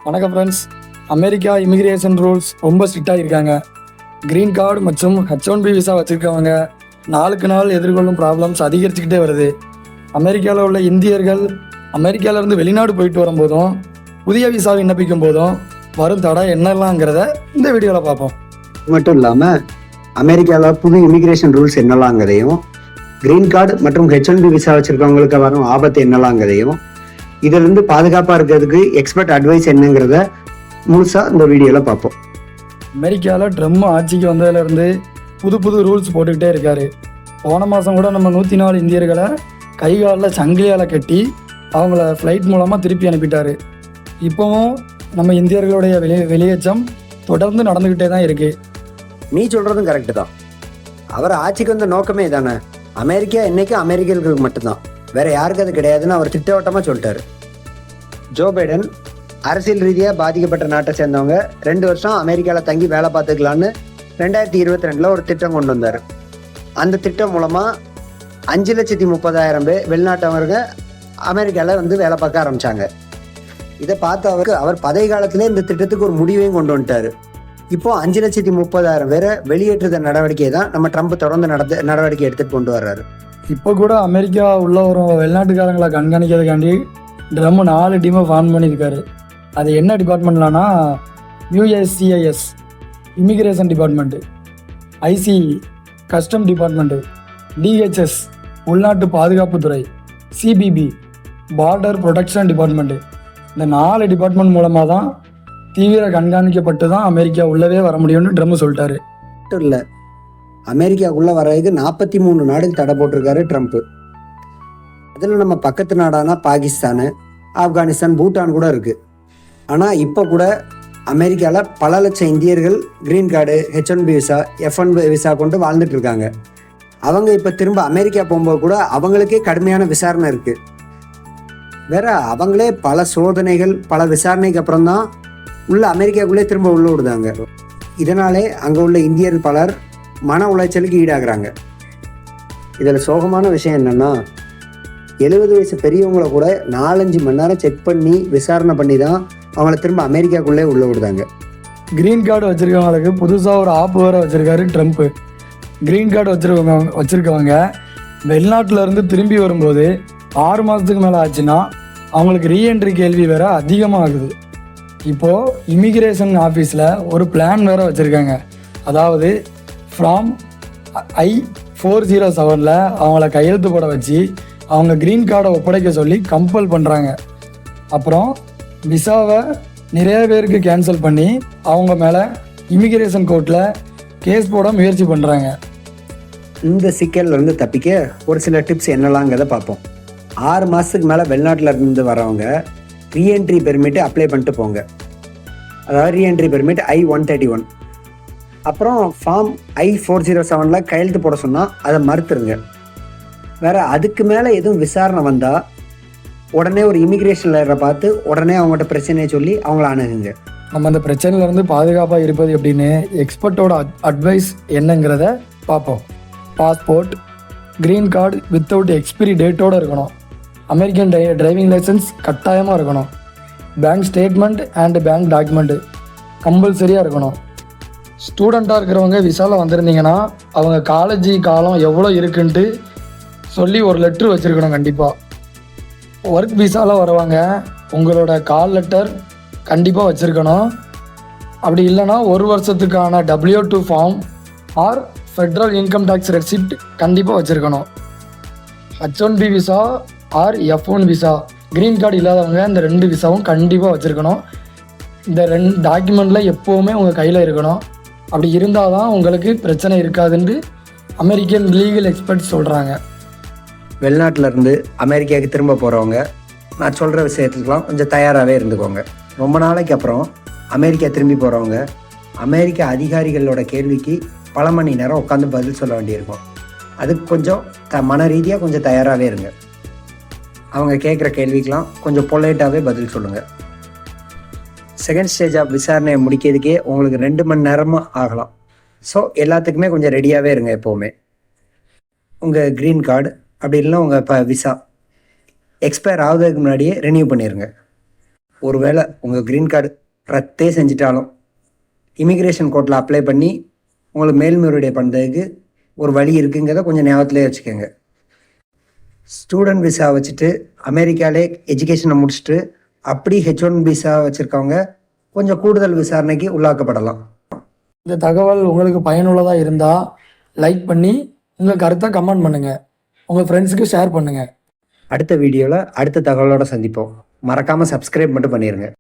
வணக்கம் friends. America immigration rules ரொம்ப ஸ்ட்ரிக்டாக இருக்காங்க. க்ரீன் கார்டு மற்றும் H1B விசா வச்சுருக்கவங்க நாளுக்கு நாள் எதிர்கொள்ளும் ப்ராப்ளம்ஸ் அதிகரிச்சுக்கிட்டே வருது. அமெரிக்காவில் உள்ள இந்தியர்கள் அமெரிக்காவிலேருந்து வெளிநாடு போயிட்டு வரும்போதும் புதிய விசா விண்ணப்பிக்கும் போதும் வரும் தடை என்னெல்லாங்கிறத இந்த வீடியோவில் பார்ப்போம். மட்டும் இல்லாமல் அமெரிக்காவில் புது இமிகிரேஷன் ரூல்ஸ் என்னலாங்கிறதையும், க்ரீன் கார்டு மற்றும் H1B விசா வச்சுருக்கவங்களுக்கு வரும் ஆபத்து என்னலாங்கிறதையும், இதிலிருந்து பாதுகாப்பாக இருக்கிறதுக்கு எக்ஸ்பர்ட் அட்வைஸ் என்னங்கிறத முழுசாக இந்த வீடியோவில் பார்ப்போம். அமெரிக்காவில் ட்ரம்ப் ஆட்சிக்கு வந்ததுலேருந்து புது புது ரூல்ஸ் போட்டுக்கிட்டே இருக்காரு. போன மாதம் கூட நம்ம 104 இந்தியர்களை கைகாலில் சங்கிலியால் கட்டி அவங்கள ஃப்ளைட் மூலமாக திருப்பி அனுப்பிட்டாரு. இப்போவும் நம்ம இந்தியர்களுடைய வெளியேற்றம் தொடர்ந்து நடந்துக்கிட்டே தான் இருக்குது. நீ சொல்கிறதும் கரெக்டு தான். அவர் ஆட்சிக்கு வந்த நோக்கமே தானே, அமெரிக்கா என்றைக்கும் அமெரிக்கர்களுக்கு மட்டும்தான், வேற யாருக்கு அது கிடையாதுன்னு அவர் திட்டவட்டமாக சொல்லிட்டாரு. ஜோ பைடன் அரசியல் ரீதியாக பாதிக்கப்பட்ட நாட்டை சேர்ந்தவங்க 2 வருஷம் அமெரிக்காவில் தங்கி வேலை பார்த்துக்கலான்னு 2022 ஒரு திட்டம் கொண்டு வந்தார். அந்த திட்டம் மூலமாக 5,30,000 பேர் வெளிநாட்டவர்கள் அமெரிக்காவில் வேலை பார்க்க ஆரம்பித்தாங்க. இதை பார்த்து அவர் பதவி காலத்திலே இந்த திட்டத்துக்கு ஒரு முடிவையும் கொண்டு வந்துட்டார். இப்போ 5,30,000 பேரை வெளியேற்றுத நடவடிக்கையை தான் நம்ம ட்ரம்ப் தொடர்ந்து நடவடிக்கை எடுத்துகிட்டு கொண்டு வர்றாரு. இப்போ கூட அமெரிக்கா உள்ள ஒரு வெளிநாட்டுக்காரங்களை கண்காணிக்கிறதுக்காண்டி ட்ரம்ப் 4 டீமை ஃபார்ம் பண்ணியிருக்காரு. அது என்ன டிபார்ட்மெண்ட்லான்னா USCIS immigration department, ICE custom department, DHS உள்நாட்டு பாதுகாப்புத்துறை, CBP பார்டர் ப்ரொடெக்ஷன் டிபார்ட்மெண்ட்டு. இந்த 4 டிபார்ட்மெண்ட் மூலமாக தான் தீவிர கண்காணிக்கப்பட்டு தான் அமெரிக்கா உள்ளவே வர முடியும்னு ட்ரம்ப் சொல்லிட்டாரு. மட்டும் இல்லை, அமெரிக்காவுக்குள்ளே வர்றதுக்கு 43 நாடுக்கு தடை போட்டிருக்காரு ட்ரம்ப்பு. அதில் நம்ம பக்கத்து நாடானா பாகிஸ்தானு, ஆப்கானிஸ்தான், பூட்டான் கூட இருக்குது. ஆனால் இப்போ கூட அமெரிக்காவில் பல லட்சம் இந்தியர்கள் green card, H1B visa, F1 visa கொண்டு வாழ்ந்துட்டு இருக்காங்க. அவங்க இப்போ திரும்ப அமெரிக்கா போகும்போது கூட அவங்களுக்கே கடுமையான விசாரணை இருக்குது. வேற அவங்களே பல சோதனைகள், பல விசாரணைக்கு அப்புறம் தான் உள்ள அமெரிக்காவுக்குள்ளே திரும்ப உள்ள விடுதாங்க. இதனாலே அங்கே உள்ள இந்தியர் பலர் மன உளைச்சலுக்கு ஈடாகிறாங்க. இதில் சோகமான விஷயம் என்னென்னா, 70 வயசு பெரியவங்களை கூட 4-5 மணி நேரம் செக் பண்ணி விசாரணை பண்ணி தான் அவங்கள திரும்ப அமெரிக்காக்குள்ளே உள்ள விடுதாங்க. க்ரீன் கார்டு வச்சுருக்கவங்களுக்கு புதுசாக ஒரு ஆப் வேறு வச்சுருக்காரு ட்ரம்ப்பு. க்ரீன் கார்டு வச்சுருக்கவங்க வெளிநாட்டிலேருந்து திரும்பி வரும்போது 6 மாதத்துக்கு மேலே ஆச்சுன்னா அவங்களுக்கு ரீஎன்ட்ரி கேள்வி வேறு அதிகமாக ஆகுது. இப்போது இமிகிரேஷன் ஆஃபீஸில் ஒரு பிளான் வேறு வச்சுருக்காங்க. அதாவது ஃப்ராம் I-407 அவங்கள கையெழுத்து போட வச்சு அவங்க க்ரீன் கார்டை ஒப்படைக்க சொல்லி கம்பல் பண்ணுறாங்க. அப்புறம் விசாவை நிறைய பேருக்கு கேன்சல் பண்ணி அவங்க மேலே இமிகிரேஷன் கோர்ட்டில் கேஸ் போட முயற்சி பண்ணுறாங்க. இந்த சிக்கல்லேருந்து தப்பிக்க ஒரு சில டிப்ஸ் என்னலாங்கிறத பார்ப்போம். 6 மாதத்துக்கு மேலே வெளிநாட்டில் இருந்து வரவங்க ரீஎன்ட்ரி பெர்மிட் அப்ளை பண்ணிட்டு போங்க. அதாவது ரீஎன்ட்ரி பெர்மிட் I-131. அப்புறம் ஃபார்ம் I-407 கையெழுத்து போட சொன்னால் அதை மறுத்துருங்க. வேறு அதுக்கு மேலே எதுவும் விசாரணை வந்தால் உடனே ஒரு இமிக்ரேஷன் லேயரை பார்த்து உடனே அவங்கள்ட்ட பிரச்சனையை சொல்லி அவங்கள அணுகுங்க. நம்ம அந்த பிரச்சனையிலேருந்து பாதுகாப்பாக இருப்பது எப்படின்னு எக்ஸ்பர்ட்டோட அட்வைஸ் என்னங்கிறத பார்ப்போம். Passport, green card without expiry டேட்டோடு இருக்கணும். அமெரிக்கன் டிரைவிங் லைசன்ஸ் கட்டாயமாக இருக்கணும். Bank statement and bank document கம்பல்சரியாக இருக்கணும். ஸ்டூடெண்ட்டாக இருக்கிறவங்க விசாவில் வந்திருந்தீங்கன்னா அவங்க காலேஜ் காலம் எவ்வளோ இருக்குன்ட்டு சொல்லி ஒரு லெட்ரு வச்சுருக்கணும். கண்டிப்பாக ஒர்க் விசாவில் வரவங்க உங்களோட கால் லெட்டர் கண்டிப்பாக வச்சுருக்கணும். அப்படி இல்லைன்னா 1 வருஷத்துக்கான W2 form or federal income tax receipt கண்டிப்பாக வச்சுருக்கணும். H1B visa or F1 visa, green card இல்லாதவங்க இந்த 2 விசாவும் கண்டிப்பாக வச்சுருக்கணும். இந்த 2 டாக்குமெண்ட்டில் எப்போவுமே உங்கள் கையில் இருக்கணும். அப்படி இருந்தால் தான் உங்களுக்கு பிரச்சனை இருக்காதுன்னு அமெரிக்கன் லீகல் எக்ஸ்பர்ட்ஸ் சொல்கிறாங்க. வெளிநாட்டில் இருந்து அமெரிக்காவுக்கு திரும்ப போகிறவங்க நான் சொல்கிற விஷயத்துக்கெலாம் கொஞ்சம் தயாராகவே இருந்துக்கோங்க. ரொம்ப நாளைக்கு அப்புறம் அமெரிக்கா திரும்பி போகிறவங்க அமெரிக்க அதிகாரிகளோட கேள்விக்கு பல மணி நேரம் உட்காந்து பதில் சொல்ல வேண்டியிருக்கும். அதுக்கு கொஞ்சம் மன ரீதியாக கொஞ்சம் தயாராகவே இருங்க. அவங்க கேட்குற கேள்விக்கெலாம் கொஞ்சம் பொலைட்டாகவே பதில் சொல்லுங்கள். செகண்ட் ஸ்டேஜ் ஆஃப் விசாரணையை முடிக்கிறதுக்கே உங்களுக்கு 2 மணி நேரமாக ஆகலாம். ஸோ எல்லாத்துக்குமே கொஞ்சம் ரெடியாகவே இருங்க. எப்போவுமே உங்கள் க்ரீன் கார்டு அப்படி இல்லைன்னா உங்கள் விசா எக்ஸ்பயர் ஆகுறதுக்கு முன்னாடியே ரினியூ பண்ணிடுங்க. ஒருவேளை உங்கள் க்ரீன் கார்டு ரத்தே செஞ்சிட்டாலும் இமிக்ரேஷன் கோர்ட்டில் அப்ளை பண்ணி உங்களுக்கு மேல்முறையீடு பண்ணுறதுக்கு ஒரு வழி இருக்குங்கிறத கொஞ்சம் ஞாபகத்திலே வச்சுக்கோங்க. ஸ்டூடெண்ட் விசா வச்சுட்டு அமெரிக்காலே எஜுகேஷனை முடிச்சுட்டு அப்படி H1 விசா வச்சுருக்கவங்க கொஞ்சம் கூடுதல் விசாரணைக்கு உள்ளாக்கப்படலாம். இந்த தகவல் உங்களுக்கு பயனுள்ளதாக இருந்தால் லைக் பண்ணி உங்கள் கருத்தை கமெண்ட் பண்ணுங்கள், உங்கள் ஃப்ரெண்ட்ஸுக்கு ஷேர் பண்ணுங்கள். அடுத்த வீடியோவில் அடுத்த தகவலோடு சந்திப்போம். மறக்காமல் சப்ஸ்கிரைப் மட்டும் பண்ணிடுங்க.